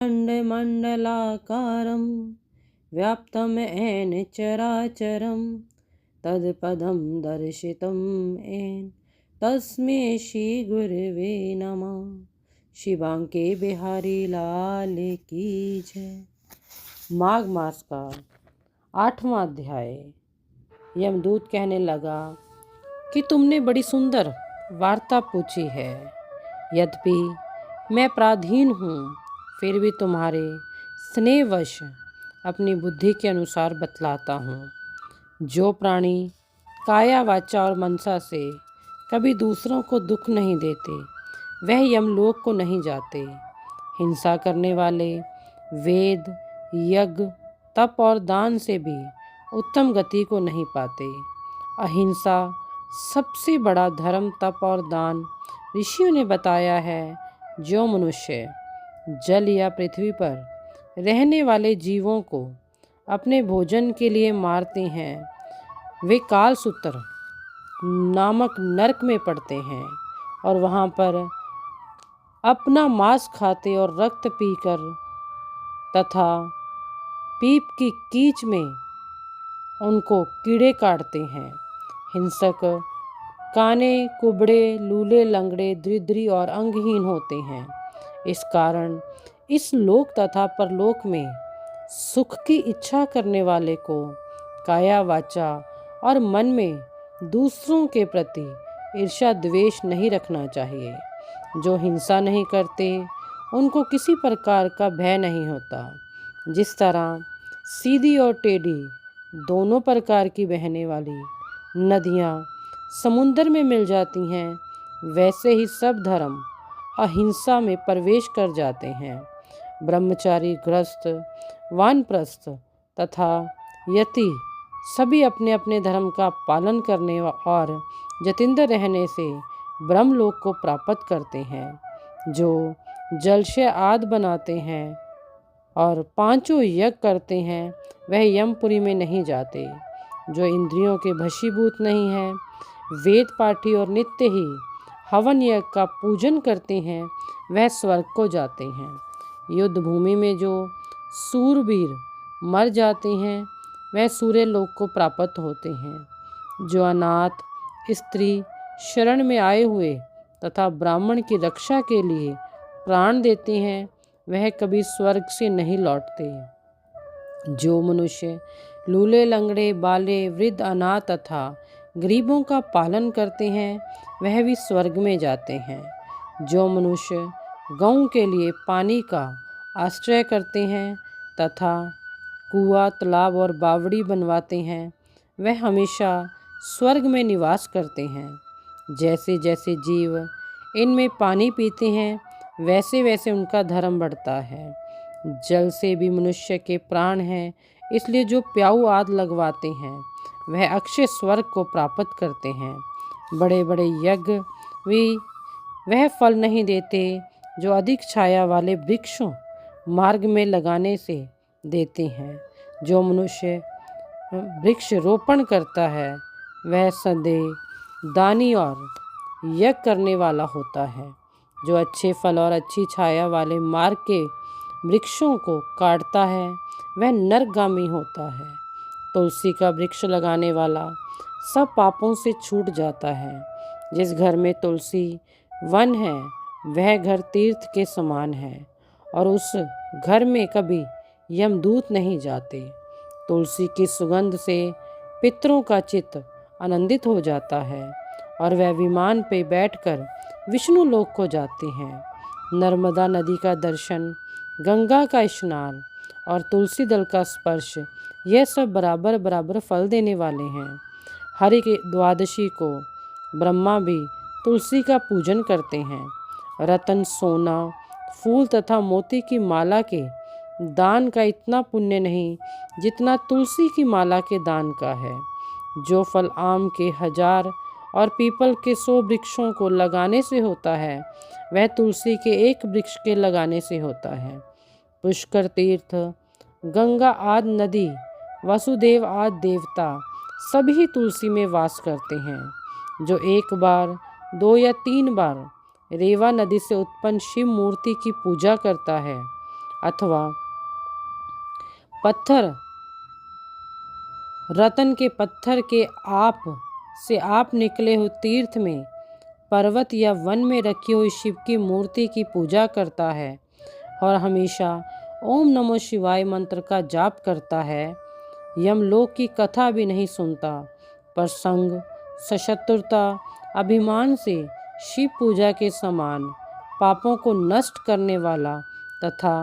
खण्डमण्डलाकारं व्याप्तं येन चराचरं तत्पदं दर्शितं येन तस्मै श्रीगुरवे नमः। शिवांके बिहारी लाल की जय। माघ मास का 8वां अध्याय। यमदूत कहने लगा कि तुमने बड़ी सुंदर वार्ता पूछी है। यद्यपि मैं पराधीन हूँ, फिर भी तुम्हारे स्नेहवश अपनी बुद्धि के अनुसार बतलाता हूँ। जो प्राणी काया वाचा और मनसा से कभी दूसरों को दुख नहीं देते, वह यमलोक को नहीं जाते। हिंसा करने वाले वेद, यज्ञ, तप और दान से भी उत्तम गति को नहीं पाते। अहिंसा सबसे बड़ा धर्म, तप और दान ऋषियों ने बताया है। जो मनुष्य जल या पृथ्वी पर रहने वाले जीवों को अपने भोजन के लिए मारते हैं, वे कालसूत्र नामक नरक में पड़ते हैं और वहाँ पर अपना मांस खाते और रक्त पीकर तथा पीप की कीच में उनको कीड़े काटते हैं। हिंसक काने, कुबड़े, लूले, लंगड़े, दरिद्री और अंगहीन होते हैं। इस कारण इस लोक तथा परलोक में सुख की इच्छा करने वाले को काया, वाचा और मन में दूसरों के प्रति ईर्ष्या द्वेष नहीं रखना चाहिए। जो हिंसा नहीं करते, उनको किसी प्रकार का भय नहीं होता। जिस तरह सीधी और टेढ़ी दोनों प्रकार की बहने वाली नदियाँ समुद्र में मिल जाती हैं, वैसे ही सब धर्म अहिंसा में प्रवेश कर जाते हैं। ब्रह्मचारी, गृहस्थ, वानप्रस्थ तथा यति सभी अपने अपने धर्म का पालन करने और जतिंद्र रहने से ब्रह्मलोक को प्राप्त करते हैं। जो जलशय आदि बनाते हैं और 5 यज्ञ करते हैं, वह यमपुरी में नहीं जाते। जो इंद्रियों के वशीभूत नहीं है, वेद पाठी और नित्य ही हवन यज्ञ का पूजन करते हैं, वह स्वर्ग को जाते हैं। युद्ध भूमि में जो सूरवीर मर जाते हैं, वह सूर्य लोक को प्राप्त होते हैं। जो अनाथ, स्त्री, शरण में आए हुए तथा ब्राह्मण की रक्षा के लिए प्राण देते हैं, वह कभी स्वर्ग से नहीं लौटते। जो मनुष्य लूले, लंगड़े, बाले, वृद्ध, अनाथ तथा गरीबों का पालन करते हैं, वह भी स्वर्ग में जाते हैं। जो मनुष्य गौ के लिए पानी का आश्रय करते हैं तथा कुआं, तालाब और बावड़ी बनवाते हैं, वह हमेशा स्वर्ग में निवास करते हैं। जैसे जैसे जीव इनमें पानी पीते हैं, वैसे वैसे उनका धर्म बढ़ता है। जल से भी मनुष्य के प्राण हैं, इसलिए जो प्याऊ आदि लगवाते हैं, वह अक्षय स्वर्ग को प्राप्त करते हैं। बड़े बड़े यज्ञ भी वह फल नहीं देते जो अधिक छाया वाले वृक्षों मार्ग में लगाने से देते हैं। जो मनुष्य वृक्ष रोपण करता है, वह सदैव दानी और यज्ञ करने वाला होता है। जो अच्छे फल और अच्छी छाया वाले मार्ग के वृक्षों को काटता है, वह नरकगामी होता है। तुलसी का वृक्ष लगाने वाला सब पापों से छूट जाता है। जिस घर में तुलसी वन है, वह घर तीर्थ के समान है और उस घर में कभी यमदूत नहीं जाते। तुलसी की सुगंध से पितरों का चित्त आनंदित हो जाता है और वह विमान पे बैठकर विष्णु लोक को जाते हैं। नर्मदा नदी का दर्शन, गंगा का स्नान और तुलसी दल का स्पर्श, यह सब बराबर बराबर फल देने वाले हैं। हरि के द्वादशी को ब्रह्मा भी तुलसी का पूजन करते हैं। रतन, सोना, फूल तथा मोती की माला के दान का इतना पुण्य नहीं जितना तुलसी की माला के दान का है। जो फल आम के 1000 और पीपल के 100 वृक्षों को लगाने से होता है, वह तुलसी के 1 वृक्ष के लगाने से होता है। पुष्कर तीर्थ, गंगा आदि नदी, वसुदेव आदि देवता सभी तुलसी में वास करते हैं। जो 1 बार, 2 या 3 बार रेवा नदी से उत्पन्न शिव मूर्ति की पूजा करता है अथवा पत्थर रतन के पत्थर के आप निकले हो तीर्थ में, पर्वत या वन में रखी हुई शिव की मूर्ति की पूजा करता है और हमेशा ओम नमो शिवाय मंत्र का जाप करता है, यमलोक की कथा भी नहीं सुनता, पर संग सशत्रुता अभिमान से शिव पूजा के समान पापों को नष्ट करने वाला तथा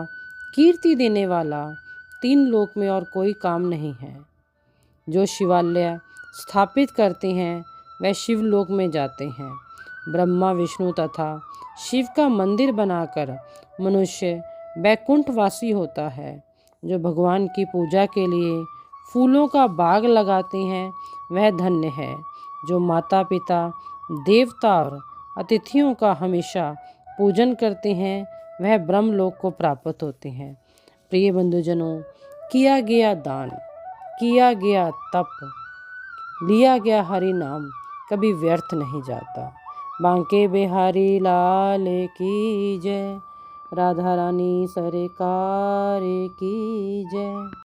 कीर्ति देने वाला 3 लोक में और कोई काम नहीं है। जो शिवालय स्थापित करते हैं वह शिवलोक में जाते हैं। ब्रह्मा विष्णु तथा शिव का मंदिर बनाकर मनुष्य वैकुंठवासी होता है। जो भगवान की पूजा के लिए फूलों का बाग लगाते हैं वह धन्य है। जो माता पिता देवता और अतिथियों का हमेशा पूजन करते हैं वह ब्रह्मलोक को प्राप्त होते हैं। प्रिय बंधुजनों, किया गया दान, किया गया तप, लिया गया हरि नाम कभी व्यर्थ नहीं जाता। बांके बिहारी लाल की जय, राधा रानी सरकार की जय।